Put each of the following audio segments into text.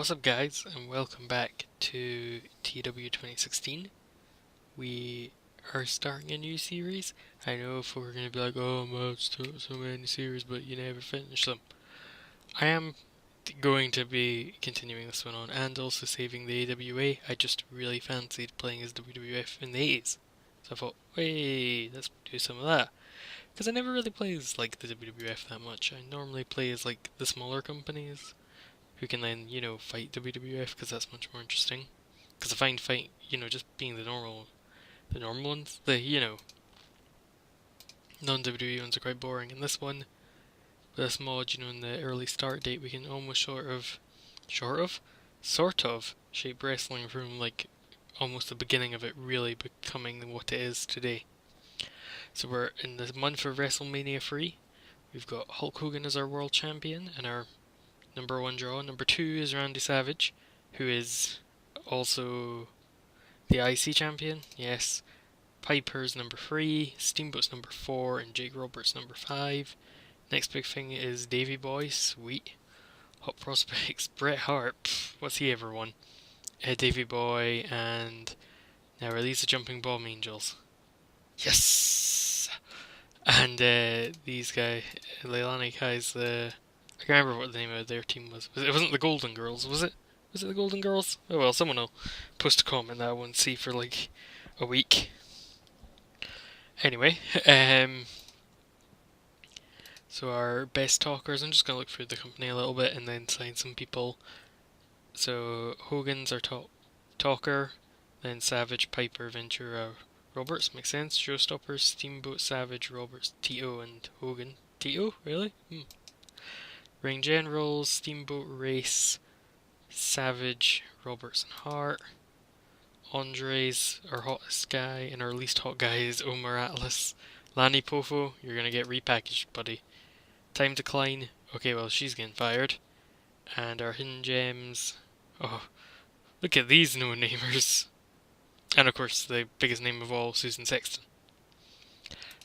What's up guys, and welcome back to TEW 2016. We are starting a new series. I know if we're going to be like, oh man, it's so many series, but you never finish them. I am going to be continuing this one on, and also saving the AWA. I just really fancied playing as WWF in the 80s. So I thought, wait, let's do some of that. Because I never really play as like the WWF that much. I normally play as like the smaller companies who can then, fight WWF, because that's much more interesting. Because I find just being the normal ones, the non-WWE ones are quite boring. And this one, with this mod, in the early start date, we can almost sort of shape wrestling from like almost the beginning of it really becoming what it is today. So we're in the month of WrestleMania 3. We've got Hulk Hogan as our world champion, and our number 1 draw. Number 2 is Randy Savage, who is also the IC champion. Yes. Piper's number 3, Steamboat's number 4, and Jake Roberts number 5. Next big thing is Davey Boy, sweet. Hot prospects, Bret Hart, what's he ever won? Davey Boy, and now release the Jumping Bomb Angels. Yes! And these guys, Leilani guys, I can't remember what the name of their team was. It wasn't the Golden Girls, was it? Was it the Golden Girls? Oh well, someone will post a comment that I won't see for like a week. Anyway, so our best talkers, I'm just going to look through the company a little bit and then sign some people. So Hogan's our top talker, then Savage, Piper, Ventura, Roberts, makes sense. Showstoppers, Steamboat, Savage, Roberts, Tito, and Hogan. Tito? Really? Ring Generals, Steamboat, Race, Savage, Roberts, and Hart. Andre's our hottest guy, and our least hot guy is Omar Atlas. Lanny Poffo, you're gonna get repackaged, buddy. Time Decline, okay, well, she's getting fired. And our hidden gems, oh, look at these no-namers. And of course, the biggest name of all, Susan Sexton.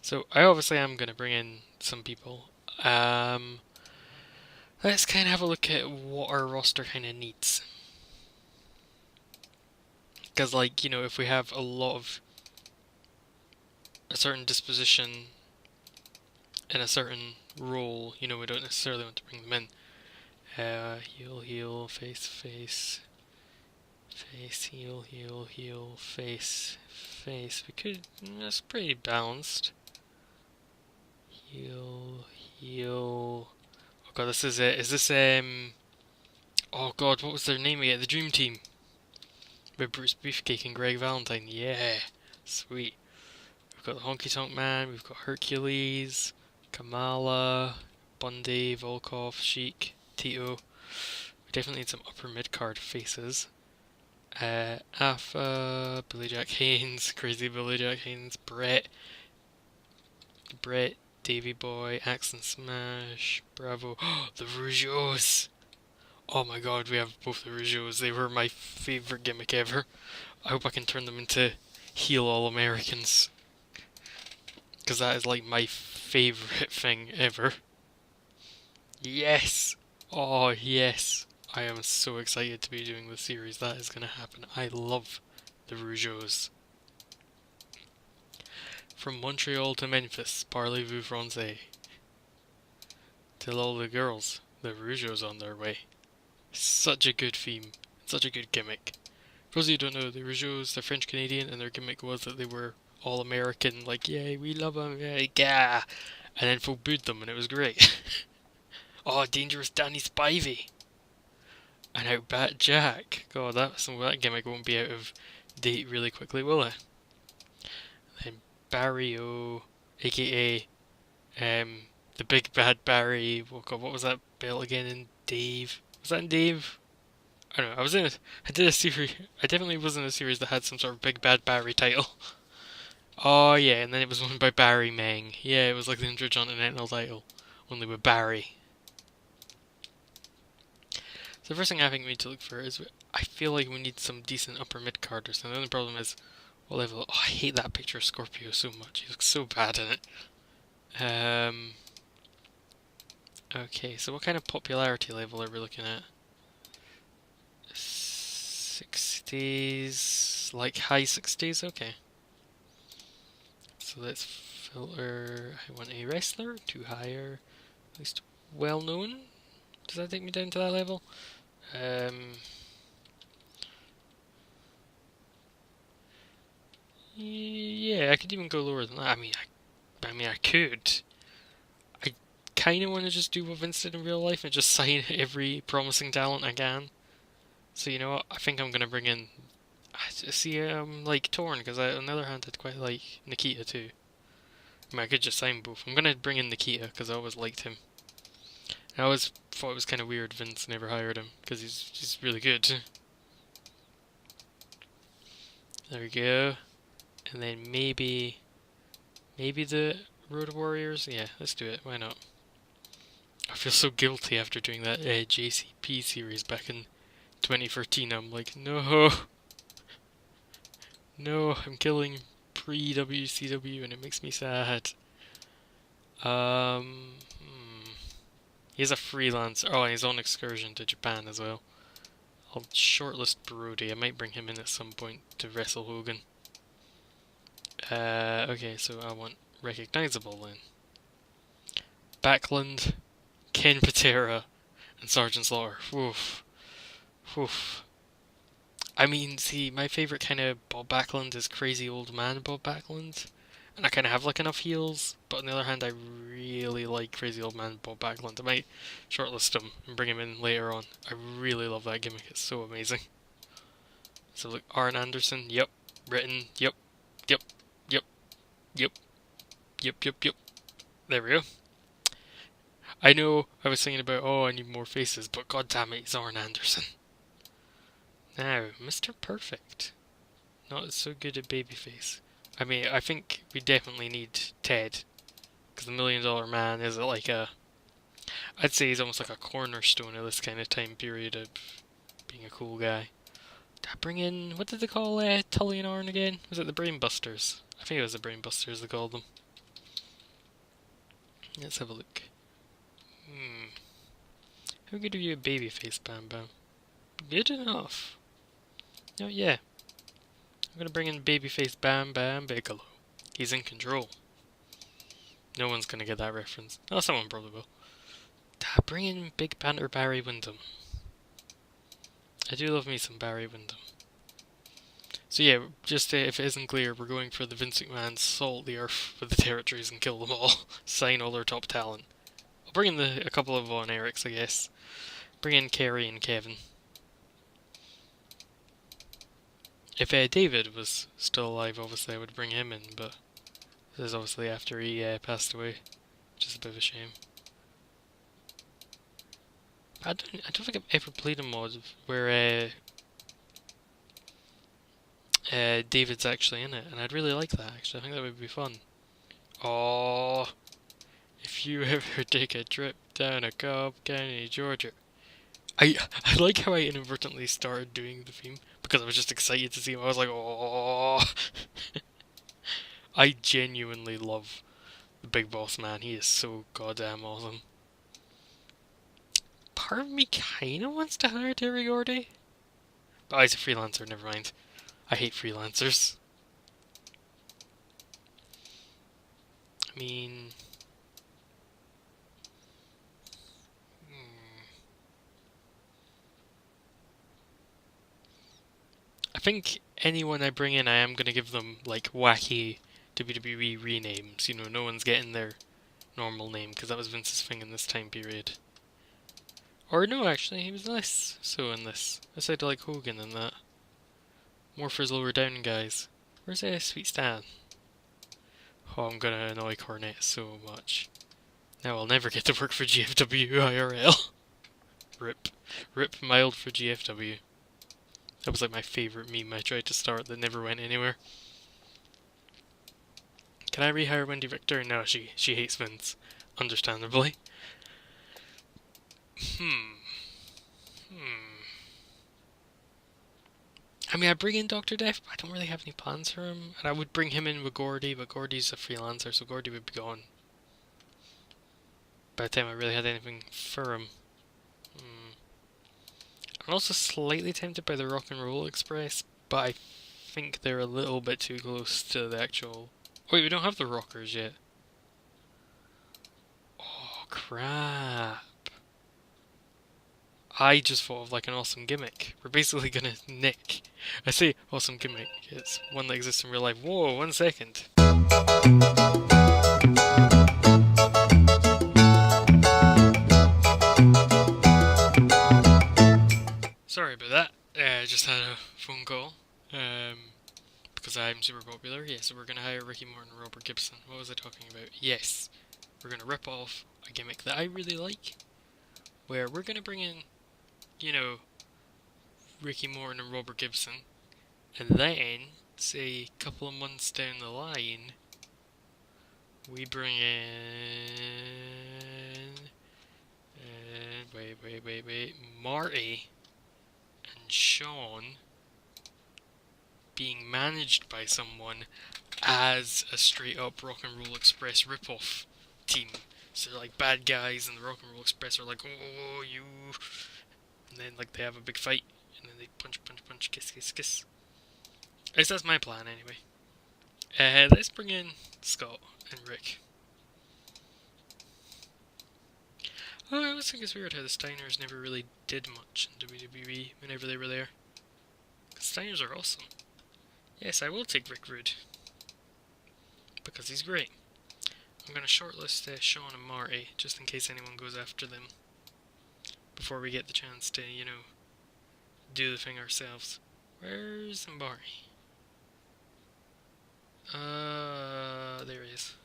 So, I obviously am gonna bring in some people. Let's kind of have a look at what our roster kind of needs. Because, if we have a lot of a certain disposition in a certain role, we don't necessarily want to bring them in. Heel, face, heel, face. We could, that's pretty balanced. Heel. Oh god, this is it. Is this, oh god, what was their name again? The Dream Team. With Bruce Beefcake and Greg Valentine. Yeah, sweet. We've got the Honky Tonk Man, we've got Hercules, Kamala, Bundy, Volkov, Sheik, Tito. We definitely need some upper mid-card faces. Alpha, Billy Jack Haynes, Crazy Billy Jack Haynes, Brett, Davey Boy, Axe and Smash, Bravo. The Rougeaus! Oh my god, we have both the Rougeaus. They were my favourite gimmick ever. I hope I can turn them into heel All-Americans. Because that is like my favourite thing ever. Yes! Oh yes! I am so excited to be doing this series. That is going to happen. I love the Rougeaus. From Montreal to Memphis, Parlez-vous français. Tell all the girls, the Rougeaus on their way. Such a good theme, such a good gimmick. For those of you who don't know, the Rougeaus, they're French Canadian, and their gimmick was that they were all American, like, yay, we love them, yeah, and then folk booed them, and it was great. Oh, Dangerous Danny Spivey! And Outbat Jack! God, that gimmick won't be out of date really quickly, will it? Then Barry O, aka, the Big Bad Barry, oh god, what was that belt again in Dave? Was that in Dave? I don't know, I did a series, I definitely was in a series that had some sort of Big Bad Barry title. Oh yeah, and then it was won by Barry Meng. Yeah, it was like the Intercontinental title, only with Barry. So the first thing I think we need to look for is, I feel like we need some decent upper mid-carders, and the only problem is, what level, I hate that picture of Scorpio so much, he looks so bad in it. Okay, so what kind of popularity level are we looking at? 60s, like high 60s, okay. So let's filter, I want a wrestler, to hire, at least well known. Does that take me down to that level? Yeah, I could even go lower than that. I mean, I could. I kind of want to just do what Vince did in real life and just sign every promising talent I can. So you know what? I think I'm gonna bring in. See, I'm like torn because on the other hand, I'd quite like Nikita too. I mean, I could just sign both. I'm gonna bring in Nikita because I always liked him. I always thought it was kind of weird Vince never hired him because he's really good. There we go. And then maybe the Road Warriors. Yeah, let's do it. Why not? I feel so guilty after doing that JCP series back in 2013. I'm like, no, no, I'm killing pre-WCW, and it makes me sad. He's a freelancer. Oh, he's on excursion to Japan as well. I'll shortlist Brody. I might bring him in at some point to wrestle Hogan. Okay, so I want recognizable then. Backlund, Ken Patera, and Sergeant Slaughter. Woof. Woof. I mean, see, my favourite kind of Bob Backlund is crazy old man Bob Backlund. And I kind of have like enough heels, but on the other hand, I really like crazy old man Bob Backlund. I might shortlist him and bring him in later on. I really love that gimmick, it's so amazing. So look, Arn Anderson, yep. Written, yep. Yep. Yep. Yep. Yep, yep, yep. There we go. I know I was thinking about, oh, I need more faces, but god damn it, it's Arn Anderson. Now, Mr. Perfect. Not so good at babyface. I mean, I think we definitely need Ted. Because the $1 Million Man is like a... I'd say he's almost like a cornerstone of this kind of time period of being a cool guy. Did I bring in... What did they call Tully and Arn again? Was it the Brainbusters? I think it was the Brainbusters they called them. Let's have a look. How good are you at babyface, Bam Bam? Good enough. Oh yeah. I'm gonna bring in babyface Bam Bam Bigelow. He's in control. No one's gonna get that reference. Oh, someone probably will. Bring in Big Banter Barry Windham. I do love me some Barry Windham. So yeah, just if it isn't clear, we're going for the Vince McMahon salt the earth with the territories and kill them all. Sign all their top talent. I'll bring in a couple of Von Erichs, I guess. Bring in Kerry and Kevin. If David was still alive, obviously I would bring him in, but this is obviously after he passed away, which is a bit of a shame. I don't think I've ever played a mod where David's actually in it, and I'd really like that. Actually, I think that would be fun. Oh, if you ever take a trip down to Cobb County, Georgia. I like how I inadvertently started doing the theme because I was just excited to see him. I was like, oh. I genuinely love the Big Boss Man. He is so goddamn awesome. Part of me kinda wants to hire Terry Gordy. But he's a freelancer, never mind. I hate freelancers. I mean... I think anyone I bring in, I am going to give them, like, wacky WWE renames. You know, no one's getting their normal name, because that was Vince's thing in this time period. Or no, actually, he was less so in this. I said like Hogan and that. More for his lower down guys. Where's Sweet Stan? Oh, I'm gonna annoy Cornette so much. Now I'll never get to work for GFW IRL. Rip. Rip mild for GFW. That was like my favourite meme I tried to start that never went anywhere. Can I rehire Wendy Victor? No, she hates Vince. Understandably. I mean, I bring in Dr. Death, but I don't really have any plans for him. And I would bring him in with Gordy, but Gordy's a freelancer, so Gordy would be gone by the time I really had anything for him. I'm also slightly tempted by the Rock and Roll Express, but I think they're a little bit too close to the actual... Wait, we don't have the rockers yet. Oh, crap. I just thought of like an awesome gimmick. We're basically gonna nick. I say awesome gimmick. It's one that exists in real life. Whoa, 1 second. Sorry about that. I just had a phone call. Because I'm super popular. Yeah, so we're gonna hire Ricky Morton and Robert Gibson. What was I talking about? Yes. We're gonna rip off a gimmick that I really like. Where we're gonna bring in, you know, Ricky Morton and Robert Gibson. And then, say, a couple of months down the line, we bring in... wait. Marty and Sean being managed by someone as a straight up Rock and Roll Express ripoff team. So they're like bad guys, and the Rock and Roll Express are like, oh, you. And then like they have a big fight, and then they punch, kiss. At least that's my plan anyway. Let's bring in Scott and Rick. Oh, I always think it's weird how the Steiners never really did much in WWE whenever they were there. Because Steiners are awesome. Yes, I will take Rick Rude. Because he's great. I'm going to shortlist Sean and Marty, just in case anyone goes after them. Before we get the chance to, you know, do the thing ourselves. Where's Marty? There he is.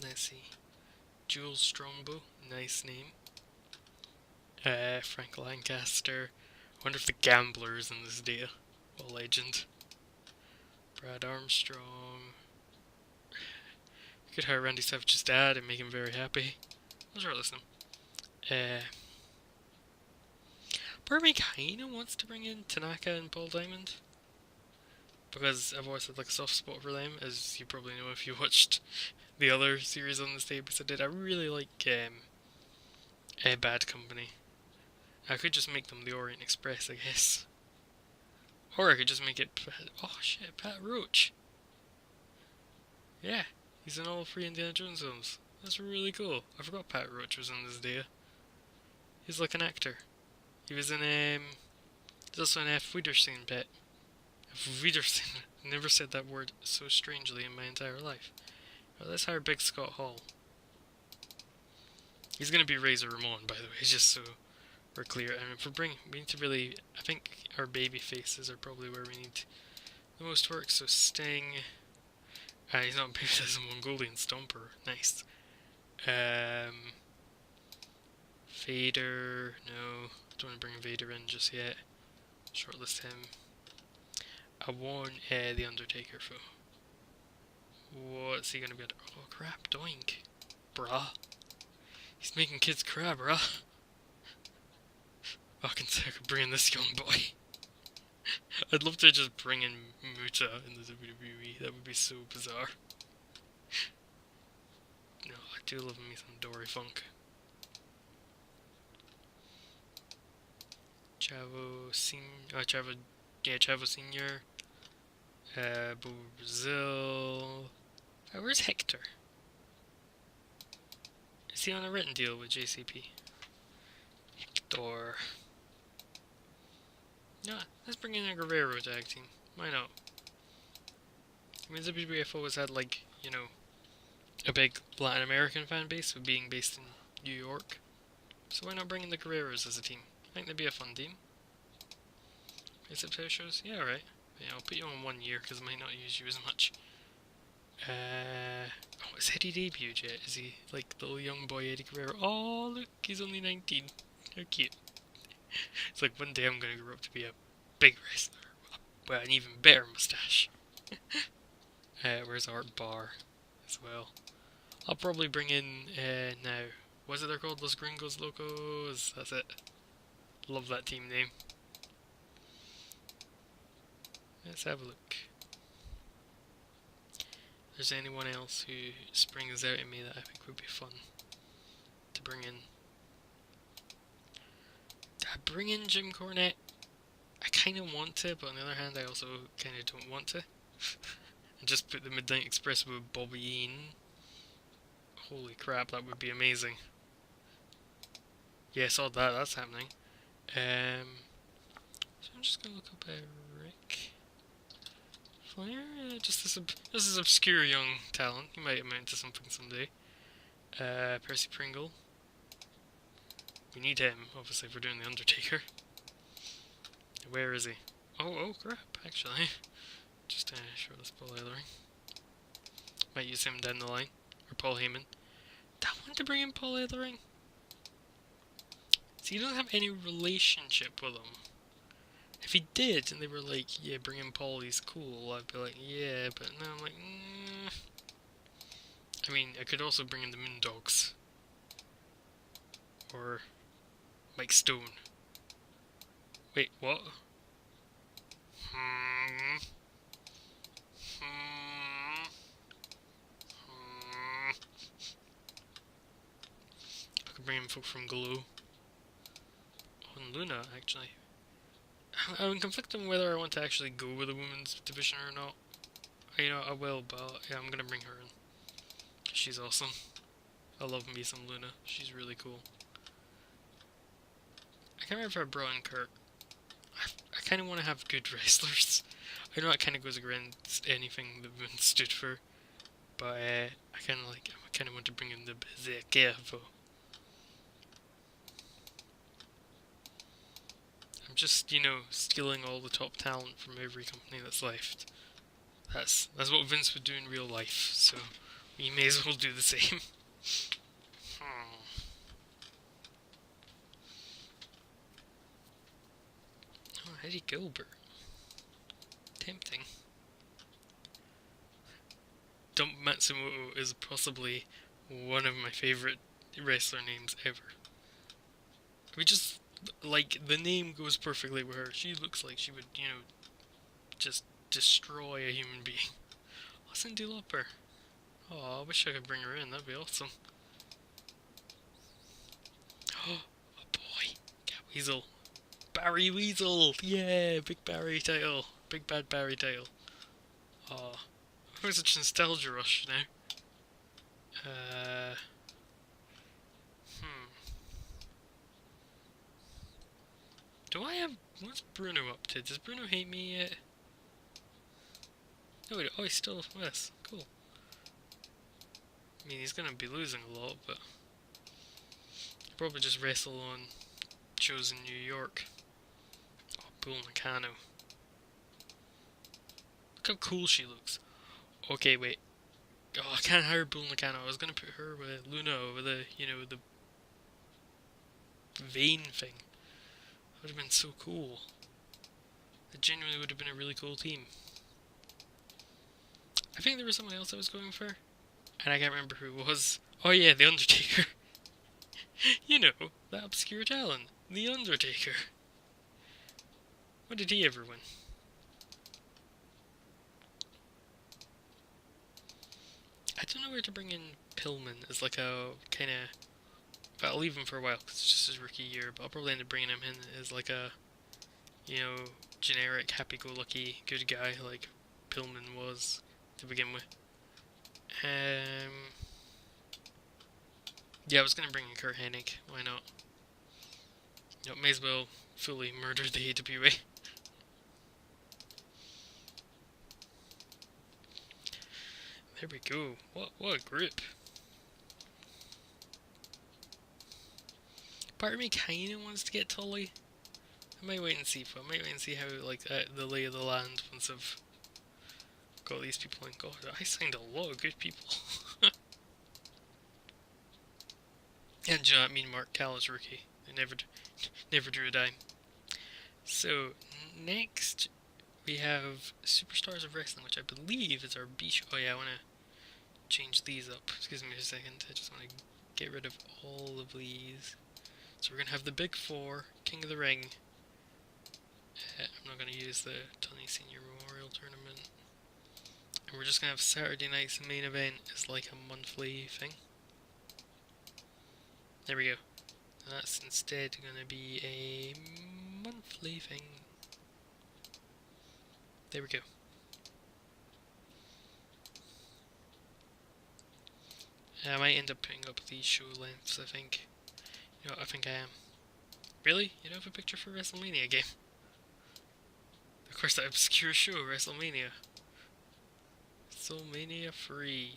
Let's see. Jules Strongbow, nice name. Frank Lancaster. I wonder if the Gambler's in this deal. What a legend. Brad Armstrong. We could hire Randy Savage's dad and make him very happy. I'll shortlist him. Part of me kinda wants to bring in Tanaka and Paul Diamond. Because I've always had like a soft spot for them, as you probably know if you watched the other series on this tape I did. I really like Bad Company. I could just make them the Orient Express, I guess. Or I could just make it... Oh shit, Pat Roach. Yeah, he's in all 3 Indiana Jones films. That's really cool. I forgot Pat Roach was in this day. He's like an actor. He was in, there's also an F. Wiedersehen bit. F. Wiedersehen. I never said that word so strangely in my entire life. Well, let's hire Big Scott Hall. He's gonna be Razor Ramon, by the way, just so we're clear. I mean, we need to really, I think our baby faces are probably where we need the most work. So Sting, he's not baby, he's a Mongolian Stomper, nice. Vader, no, don't want to bring Vader in just yet. Shortlist him. I want the Undertaker for. What's he gonna be under? Oh crap, doink. Bruh. He's making kids cry, bruh. Fucking sick of bringing this young boy. I'd love to just bring in Muta in the WWE. That would be so bizarre. No, I do love me some Dory Funk. Chavo Senior. Brazil. Where's Hector? Is he on a written deal with JCP? Hector. Nah, let's bring in a Guerrero tag team. Why not? I mean, WWF always had, like, you know, a big Latin American fan base with being based in New York. So why not bring in the Guerreros as a team? I think that'd be a fun team. Except house shows? Yeah, alright. Yeah, I'll put you on 1 year because I might not use you as much. Oh, has Eddie debuted yet? Is he like little young boy Eddie Guerrero? Oh, look, he's only 19. How cute. It's like one day I'm gonna grow up to be a big wrestler with an even better mustache. Where's Art Barr as well? I'll probably bring in now. What's it they're called? Los Gringos Locos. That's it. Love that team name. Let's have a look. If there's anyone else who springs out at me that I think would be fun to bring in. bring in Jim Cornette? I kind of want to, but on the other hand, I also kind of don't want to. And just put the Midnight Express with Bobby Eaton. Holy crap, that would be amazing. Yeah, I saw that, that's happening. So I'm just gonna look up Rick Flair. Just this obscure young talent. He might amount to something someday. Percy Pringle. We need him, obviously, if we're doing The Undertaker. Where is he? Oh crap, actually. Just show this Paul Ellering. Might use him down the line. Or Paul Heyman. Do I want to bring in Paul Ellering? See, he doesn't have any relationship with him. If he did, and they were like, yeah, bring in Paul, he's cool, I'd be like, yeah, but no, I'm like, I mean, I could also bring in the Moondogs. Or Mike Stone. Wait, what? I could bring in folk from Glow. Oh, and Luna, actually. I'm conflicted on whether I want to actually go with the women's division or not. You know, I will, but yeah, I'm gonna bring her in. She's awesome. I love me some Luna. She's really cool. I can't remember if I brought in Kurt. I kind of want to have good wrestlers. I know that kind of goes against anything the women stood for, but I kind of want to bring in the Berserker. I'm just, you know, stealing all the top talent from every company that's left. That's what Vince would do in real life, so we may as well do the same. Oh, Eddie Gilbert. Tempting. Dump Matsumoto is possibly one of my favorite wrestler names ever. We just, like, the name goes perfectly with her. She looks like she would, you know, just destroy a human being. Oh, Cyndi Lauper. Oh, I wish I could bring her in. That'd be awesome. Oh boy. Cat Weasel. Barry Weasel! Yeah, Big Barry title. Big Bad Barry title. Oh, I'm such a nostalgia rush now. Do I have... What's Bruno up to? Does Bruno hate me yet? No, oh, he's still with us. Cool. I mean, he's gonna be losing a lot, but... He'll probably just wrestle on shows in New York. Oh, Bull Nakano. Look how cool she looks. Okay, wait. Oh, I can't hire Bull Nakano. I was gonna put her with Luna with the, you know, the vein thing. That would have been so cool. It genuinely would have been a really cool team. I think there was someone else I was going for, and I can't remember who it was. Oh yeah, The Undertaker. You know, that obscure talent. The Undertaker. What did he ever win? I don't know where to bring in Pillman as like a kind of... But I'll leave him for a while because it's just his rookie year, but I'll probably end up bringing him in as like a, you know, generic, happy-go-lucky, good guy like Pillman was to begin with. Yeah, I was gonna bring in Kurt Hennig. Why not? You know, may as well fully murder the AWA. There we go. What a group. Part of me kinda wants to get Tully. I might wait and see, but I might wait and see how, like, the lay of the land once I've got these people in. God, I signed a lot of good people. And do you know what I mean? Mark Callis rookie. They never drew a dime. So, next we have Superstars of Wrestling, which I believe is our B show. Oh yeah, I want to change these up. Excuse me a second. I just want to get rid of all of these. So we're going to have the Big Four, King of the Ring. I'm not going to use the Tony Senior Memorial Tournament. And we're just going to have Saturday night's main event as like a monthly thing. There we go. that's instead going to be a monthly thing. There we go. I might end up putting up these show lengths, I think. You know what, I think I am. Really? You don't have a picture for WrestleMania game? Of course, that obscure show, WrestleMania. WrestleMania 3.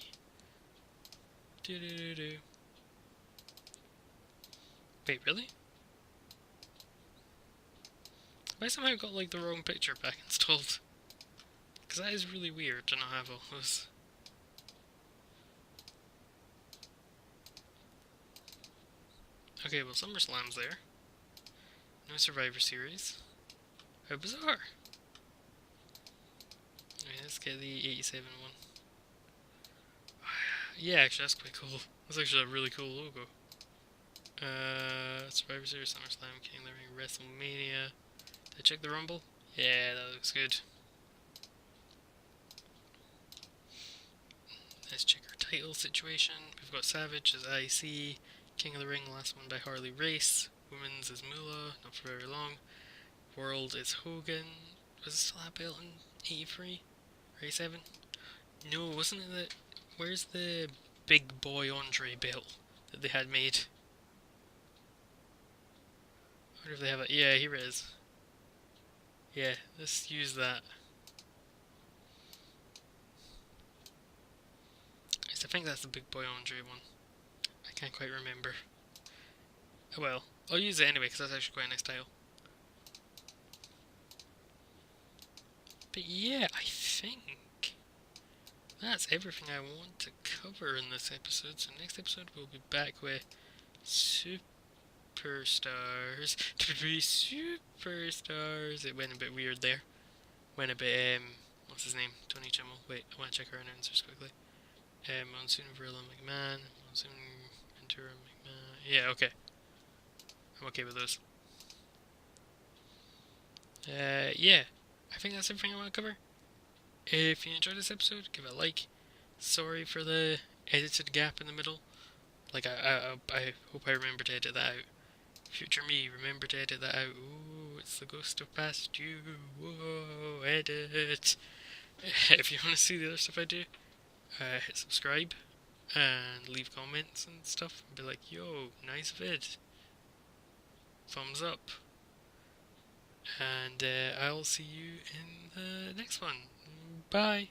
Do. Wait, really? I somehow got like the wrong picture back installed. Because that is really weird to not have all those. Okay, well, SummerSlam's there. No Survivor Series. How bizarre. Okay, let's get the 87 one. Yeah, actually, that's quite cool. That's actually a really cool logo. Survivor Series, SummerSlam, King of the Ring, WrestleMania. Did I check the Rumble? Yeah, that looks good. Let's check our title situation. We've got Savage as IC, King of the Ring, last one by Harley Race. Women's is Moolah, not for very long. World is Hogan. Was it still that belt in 83? Or 87? No, wasn't it the... Where's the Big Boy Andre belt that they had made? I wonder if they have it. Yeah, here it is. Yeah, let's use that. I think that's the Big Boy Andre one. I can't quite remember. Oh well, I'll use it anyway because that's actually quite a nice title. But yeah, I think that's everything I want to cover in this episode. So next episode we'll be back with superstars. To be superstars. It went a bit weird there. Went a bit, what's his name? Tony Chimmel. Wait, I want to check our announcers quickly. Monsoon, Varela, McMahon. Monsoon, Ventura, McMahon. Yeah, okay. I'm okay with those. Yeah. I think that's everything I want to cover. If you enjoyed this episode, give it a like. Sorry for the edited gap in the middle. Like, I hope I remember to edit that out. Future me, remember to edit that out. Ooh, it's the ghost of past you. Whoa, edit. If you want to see the other stuff I do, hit subscribe and leave comments and stuff. And be like, yo, nice vid. Thumbs up. And I'll see you in the next one. Bye.